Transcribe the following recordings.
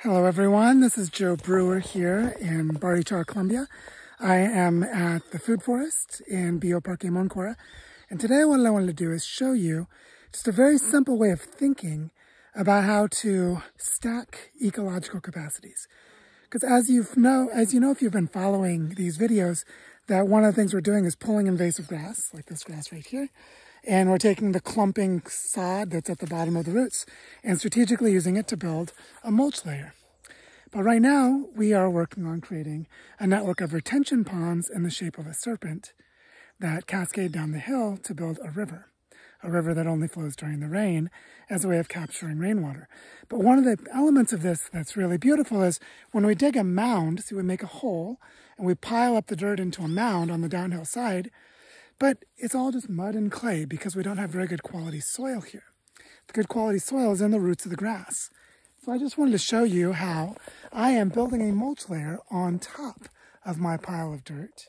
Hello everyone, this is Joe Brewer here in Baritar, Colombia. I am at the Food Forest in Bioparque Moncora, and today what I wanted to do is show you just a very simple way of thinking about how to stack ecological capacities. Because as you know if you've been following these videos, that one of the things we're doing is pulling invasive grass, like this grass right here, and we're taking the clumping sod that's at the bottom of the roots and strategically using it to build a mulch layer. But right now, we are working on creating a network of retention ponds in the shape of a serpent that cascade down the hill to build a river that only flows during the rain as a way of capturing rainwater. But one of the elements of this that's really beautiful is when we dig a mound, so we make a hole and we pile up the dirt into a mound on the downhill side, but it's all just mud and clay because we don't have very good quality soil here. The good quality soil is in the roots of the grass. So I just wanted to show you how I am building a mulch layer on top of my pile of dirt.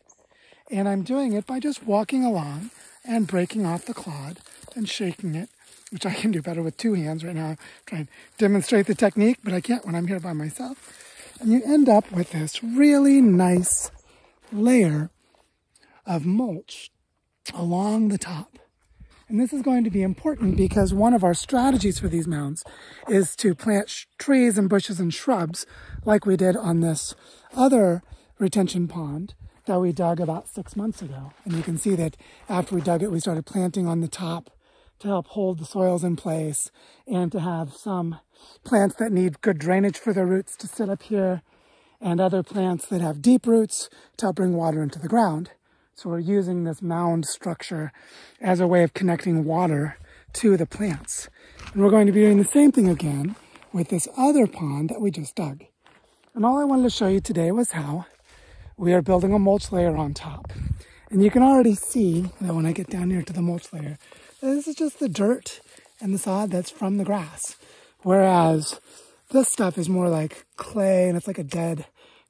And I'm doing it by just walking along and breaking off the clod and shaking it, which I can do better with two hands right now. I'm trying to demonstrate the technique, but I can't when I'm here by myself. And you end up with this really nice layer of mulch along the top. And this is going to be important because one of our strategies for these mounds is to plant trees and bushes and shrubs like we did on this other retention pond that we dug about 6 months ago. And you can see that after we dug it, we started planting on the top to help hold the soils in place and to have some plants that need good drainage for their roots to sit up here and other plants that have deep roots to help bring water into the ground. So we're using this mound structure as a way of connecting water to the plants. And we're going to be doing the same thing again with this other pond that we just dug. And all I wanted to show you today was how we are building a mulch layer on top. And you can already see that when I get down here to the mulch layer, this is just the dirt and the sod that's from the grass. Whereas this stuff is more like clay and it's like kind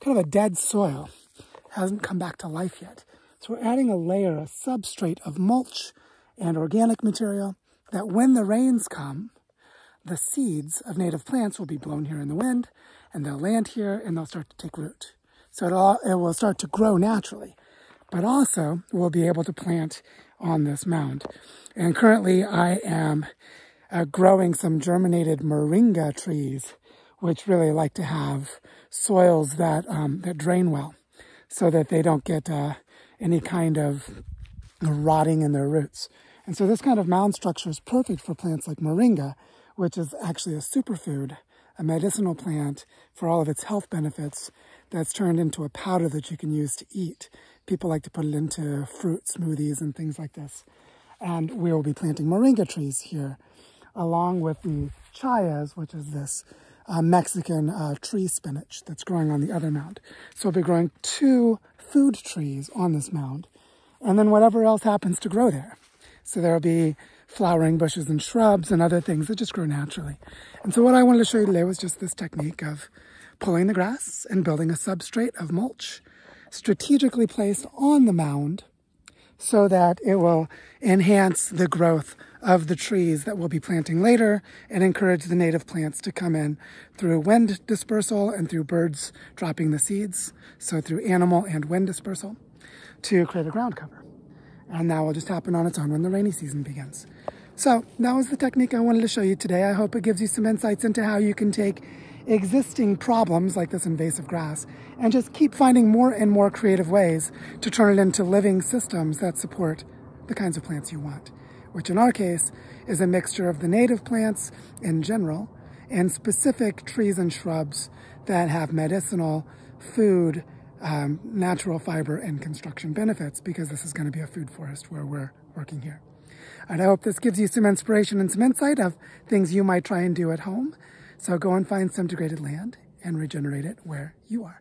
of a dead soil. It hasn't come back to life yet. So we're adding a layer, a substrate of mulch and organic material that when the rains come, the seeds of native plants will be blown here in the wind and they'll land here and they'll start to take root. So it will start to grow naturally, but also we'll be able to plant on this mound. And currently I am growing some germinated moringa trees, which really like to have soils that drain well so that they don't get any kind of rotting in their roots. And so this kind of mound structure is perfect for plants like moringa, which is actually a superfood, a medicinal plant for all of its health benefits that's turned into a powder that you can use to eat. People like to put it into fruit smoothies and things like this. And we will be planting moringa trees here, along with the chayas, which is this Mexican tree spinach that's growing on the other mound. So we'll be growing 2 food trees on this mound, and then whatever else happens to grow there. So there'll be flowering bushes and shrubs and other things that just grow naturally. And so what I wanted to show you today was just this technique of pulling the grass and building a substrate of mulch strategically placed on the mound so that it will enhance the growth of the trees that we'll be planting later and encourage the native plants to come in through wind dispersal and through birds dropping the seeds, so through animal and wind dispersal, to create a ground cover. And that will just happen on its own when the rainy season begins. So that was the technique I wanted to show you today. I hope it gives you some insights into how you can take existing problems like this invasive grass and just keep finding more and more creative ways to turn it into living systems that support the kinds of plants you want, which in our case is a mixture of the native plants in general and specific trees and shrubs that have medicinal, food, natural fiber, and construction benefits, because this is going to be a food forest where we're working here. And I hope this gives you some inspiration and some insight of things you might try and do at home. So go and find some degraded land and regenerate it where you are.